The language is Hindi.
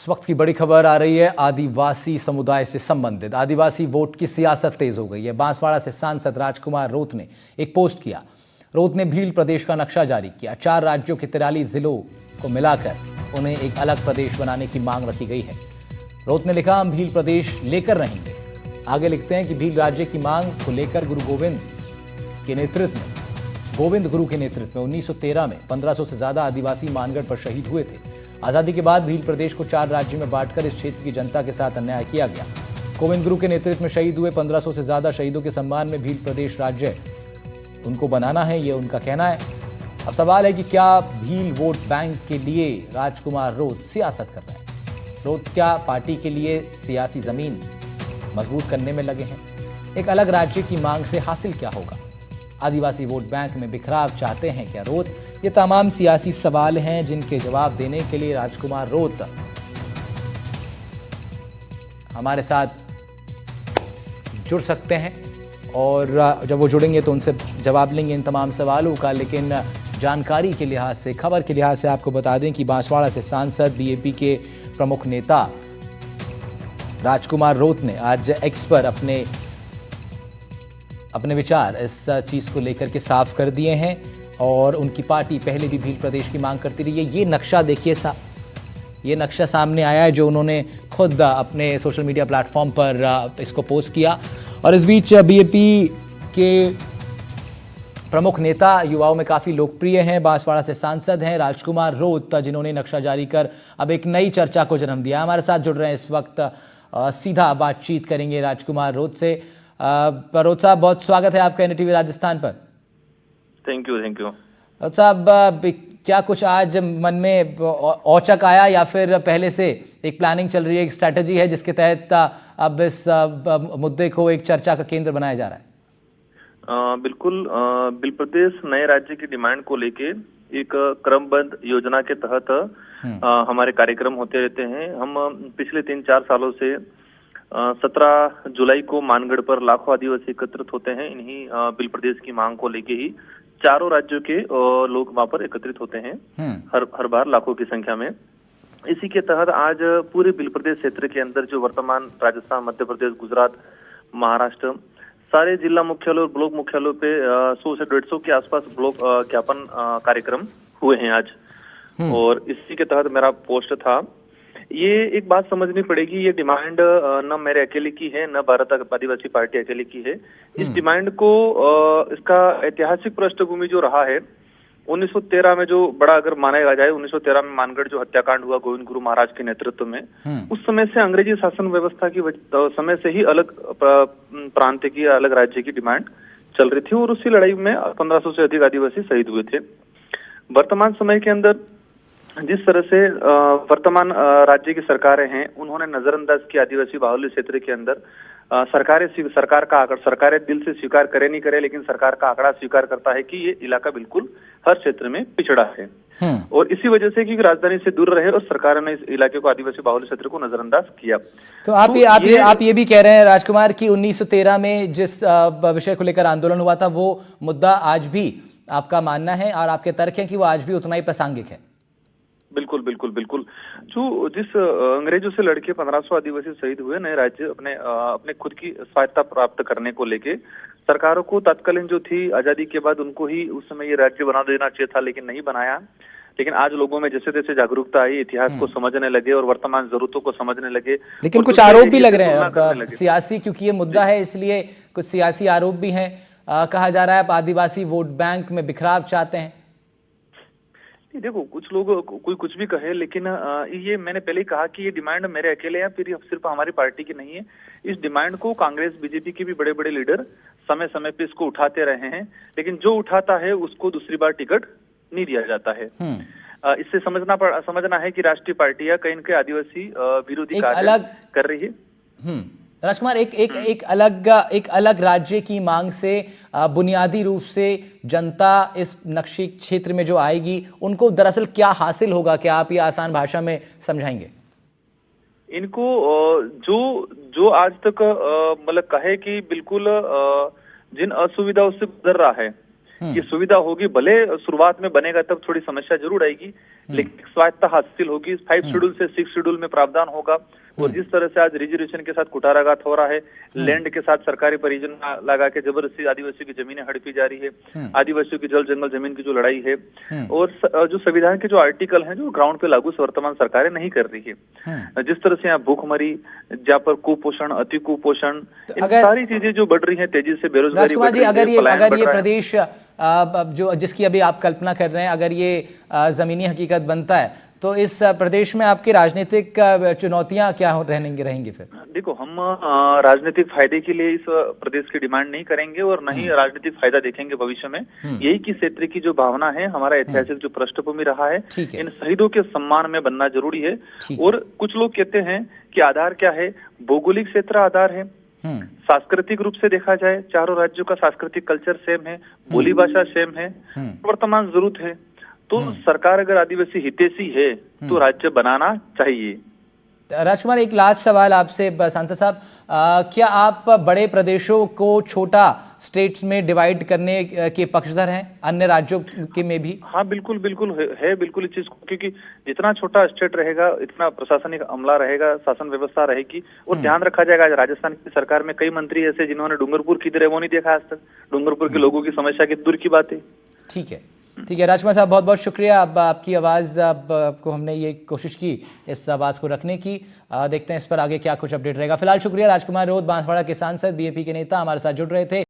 इस वक्त की बड़ी खबर आ रही है आदिवासी समुदाय से संबंधित। आदिवासी वोट की सियासत तेज हो गई है। बांसवाड़ा से सांसद राजकुमार रोत ने एक पोस्ट किया। रोत ने भील प्रदेश का नक्शा जारी किया। 4 राज्यों के 43 जिलों को मिलाकर उन्हें एक अलग प्रदेश बनाने की मांग रखी गई है। रोत ने लिखा, हम भील प्रदेश लेकर रहेंगे। आगे लिखते हैं कि भील राज्य की मांग को लेकर गोविंद गुरु के नेतृत्व में 1913 में 1500 से ज्यादा आदिवासी मानगढ़ पर शहीद हुए थे। आजादी के बाद भील प्रदेश को 4 राज्यों में बांटकर इस क्षेत्र की जनता के साथ अन्याय किया गया। गोविंद गुरु के नेतृत्व में शहीद हुए 1500 से ज्यादा शहीदों के सम्मान में भील प्रदेश राज्य उनको बनाना है, ये उनका कहना है। अब सवाल है कि क्या भील वोट बैंक के लिए राजकुमार रोत सियासत कर रहे हैं? रोत क्या पार्टी के लिए सियासी जमीन मजबूत करने में लगे हैं? एक अलग राज्य की मांग से हासिल क्या होगा? आदिवासी वोट बैंक में बिखराव चाहते हैं क्या रोत? ये तमाम सियासी सवाल हैं जिनके जवाब देने के लिए राजकुमार रोत हमारे साथ जुड़ सकते हैं और जब वो जुड़ेंगे तो उनसे जवाब लेंगे इन तमाम सवालों का। लेकिन जानकारी के लिहाज से, खबर के लिहाज से आपको बता दें कि बांसवाड़ा से सांसद बीएपी के प्रमुख नेता राजकुमार रोत ने आज एक्स पर अपने विचार इस चीज़ को लेकर के साफ कर दिए हैं और उनकी पार्टी पहले भी भील प्रदेश की मांग करती रही है। ये नक्शा देखिए, ये नक्शा सामने आया है जो उन्होंने खुद अपने सोशल मीडिया प्लेटफॉर्म पर इसको पोस्ट किया। और इस बीच बीएपी के प्रमुख नेता युवाओं में काफ़ी लोकप्रिय हैं, बांसवाड़ा से सांसद हैं रोत रोत, जिन्होंने नक्शा जारी कर अब एक नई चर्चा को जन्म दिया। हमारे साथ जुड़ रहे हैं इस वक्त, सीधा बातचीत करेंगे राजकुमार रोत से। रोत साहब, बहुत स्वागत है आपका एनडीटीवी राजस्थान पर। Thank you. रोत साहब, क्या कुछ आज मन में औचक आया या फिर पहले से एक प्लानिंग चल रही है, एक स्ट्रैटेजी है जिसके तहत अब इस मुद्दे को एक चर्चा का केंद्र बनाया जा रहा है? बिल्कुल। भील प्रदेश नए राज्य की डिमांड को लेके एक क्रमबद्ध योजना के तहत हमारे कार्यक्रम होते रहते हैं। हम पिछले 3-4 सालों से 17 जुलाई को मानगढ़ पर लाखों आदिवासी एकत्रित होते हैं। इन्हीं भील प्रदेश की मांग को लेके ही चारों राज्यों के लोग वहां पर एकत्रित होते हैं, हर बार लाखों की संख्या में। इसी के तहत आज पूरे भील प्रदेश क्षेत्र के अंदर जो वर्तमान राजस्थान, मध्य प्रदेश, गुजरात, महाराष्ट्र, सारे जिला मुख्यालय और ब्लॉक मुख्यालयों पे 100 से 150 के आसपास ब्लॉक ज्ञापन कार्यक्रम हुए हैं आज। और इसी के तहत मेरा पोस्ट था। ये एक बात समझनी पड़ेगी, ये डिमांड न मेरे अकेले की है, न भारत आदिवासी पार्टी अकेले की है। इस डिमांड को इसका ऐतिहासिक पृष्ठभूमि जो रहा है 1913 में, जो बड़ा अगर माना जाए 1913 में मानगढ़ जो हत्याकांड हुआ गोविंद गुरु महाराज के नेतृत्व में, उस समय से अंग्रेजी शासन व्यवस्था की समय से ही अलग प्रांत की, अलग राज्य की डिमांड चल रही थी और उसी लड़ाई में 1500 से अधिक आदिवासी शहीद हुए थे। वर्तमान समय के अंदर जिस तरह से वर्तमान राज्य की सरकारें हैं, उन्होंने नजरअंदाज किया आदिवासी बाहुल्य क्षेत्र के अंदर। सरकारें दिल से स्वीकार करे नहीं करे, लेकिन सरकार का आंकड़ा स्वीकार करता है कि ये इलाका बिल्कुल हर क्षेत्र में पिछड़ा है। और इसी वजह से कि राजधानी से दूर रहे और सरकार ने इस इलाके को, आदिवासी बाहुल्य क्षेत्र को नजरअंदाज किया। तो आप ये भी कह रहे हैं राजकुमार कि 1913 में जिस विषय को लेकर आंदोलन हुआ था वो मुद्दा आज भी आपका मानना है और आपके तर्क है कि वो आज भी उतना ही प्रासंगिक है? बिल्कुल। जो जिस अंग्रेजों से लड़के 1500 आदिवासी शहीद हुए, नए राज्य अपने खुद की स्वायत्तता प्राप्त करने को लेके सरकारों को तत्कालीन जो थी आजादी के बाद उनको ही उस समय ये राज्य बना देना चाहिए था, लेकिन नहीं बनाया। लेकिन आज लोगों में जैसे तैसे जागरूकता आई, इतिहास को समझने लगे और वर्तमान जरूरतों को समझने लगे। लेकिन कुछ आरोप भी लग रहे हैं सियासी, क्योंकि ये मुद्दा है इसलिए कुछ सियासी आरोप भी हैं। कहा जा रहा है आप आदिवासी वोट बैंक में बिखराव चाहते हैं। देखो, कुछ लोग कोई कुछ भी कहे, लेकिन ये मैंने पहले ही कहा कि ये डिमांड मेरे अकेले है, फिर सिर्फ हमारी पार्टी की नहीं है। इस डिमांड को कांग्रेस, बीजेपी के भी बड़े बड़े लीडर समय समय पे इसको उठाते रहे हैं, लेकिन जो उठाता है उसको दूसरी बार टिकट नहीं दिया जाता है। इससे समझना है कि राष्ट्रीय पार्टियां कहीं न कहीं आदिवासी विरोधी कार्य कर रही है। राजकुमार, एक अलग राज्य की मांग से बुनियादी रूप से जनता इस नक्शे क्षेत्र में जो आएगी उनको दरअसल क्या हासिल होगा? क्या आप ये आसान भाषा में समझाएंगे? इनको जो आज तक मतलब कहे कि बिल्कुल जिन असुविधाओं से गुजर रहा है, ये सुविधा होगी, भले शुरुआत में बनेगा तब थोड़ी समस्या जरूर आएगी, लेकिन स्वायत्ता हासिल होगी। 5 शेड्यूल से 6 शेड्यूल में प्रावधान होगा। और जिस तरह से आज रिजर्वेशन के साथ कुठाराघात हो रहा है, लैंड के साथ सरकारी परियोजना लगा के जबरदस्ती आदिवासियों की जमीनें हड़पी जा रही है, आदिवासियों की जल जंगल जमीन की जो लड़ाई है, और जो संविधान के जो आर्टिकल हैं जो ग्राउंड पे लागू वर्तमान सरकारें नहीं कर रही है। जिस तरह से यहाँ भूखमरी, जहाँ पर कुपोषण, अति कुपोषण, इन सारी चीजें जो बढ़ रही है तेजी से, बेरोजगारी बढ़ रही है, अगर ये प्रदेश जो जिसकी अभी आप कल्पना कर रहे हैं, अगर ये जमीनी हकीकत बनता है तो इस प्रदेश में आपकी राजनीतिक चुनौतियां क्या रहेंगी फिर? देखो, हम राजनीतिक फायदे के लिए इस प्रदेश की डिमांड नहीं करेंगे और न ही राजनीतिक फायदा देखेंगे भविष्य में। यही की क्षेत्र की जो भावना है, हमारा ऐतिहासिक जो पृष्ठभूमि रहा है, इन शहीदों के सम्मान में बनना जरूरी है। और कुछ लोग कहते हैं कि आधार क्या है, भौगोलिक क्षेत्र आधार है। सांस्कृतिक रूप से देखा जाए, चारों राज्यों का सांस्कृतिक कल्चर सेम है, बोली भाषा सेम है, वर्तमान जरूरत है। तो सरकार अगर आदिवासी हितैषी है तो राज्य बनाना चाहिए। राजकुमार, एक लास्ट सवाल आपसे सांसद साहब, क्या आप बड़े प्रदेशों को छोटा स्टेट्स में डिवाइड करने के पक्षधर हैं, अन्य राज्यों के में भी? हाँ, बिल्कुल बिल्कुल है बिल्कुल इस चीज को, क्योंकि जितना छोटा स्टेट रहेगा इतना प्रशासनिक अमला रहेगा, शासन व्यवस्था रहेगी। और ध्यान रखा जाएगा, आज राजस्थान की सरकार में कई मंत्री ऐसे जिन्होंने डूंगरपुर किधर है वो नहीं देखा आज तक। डूंगरपुर के लोगों की समस्या की दूर की बात है। ठीक है, ठीक है राजकुमार साहब, बहुत बहुत शुक्रिया। अब आपकी आवाज़ आपको हमने ये कोशिश की इस आवाज़ को रखने की। देखते हैं इस पर आगे क्या कुछ अपडेट रहेगा। फिलहाल शुक्रिया। राजकुमार रोत, बांसवाड़ा के सांसद, बीएपी के नेता, हमारे साथ जुड़ रहे थे।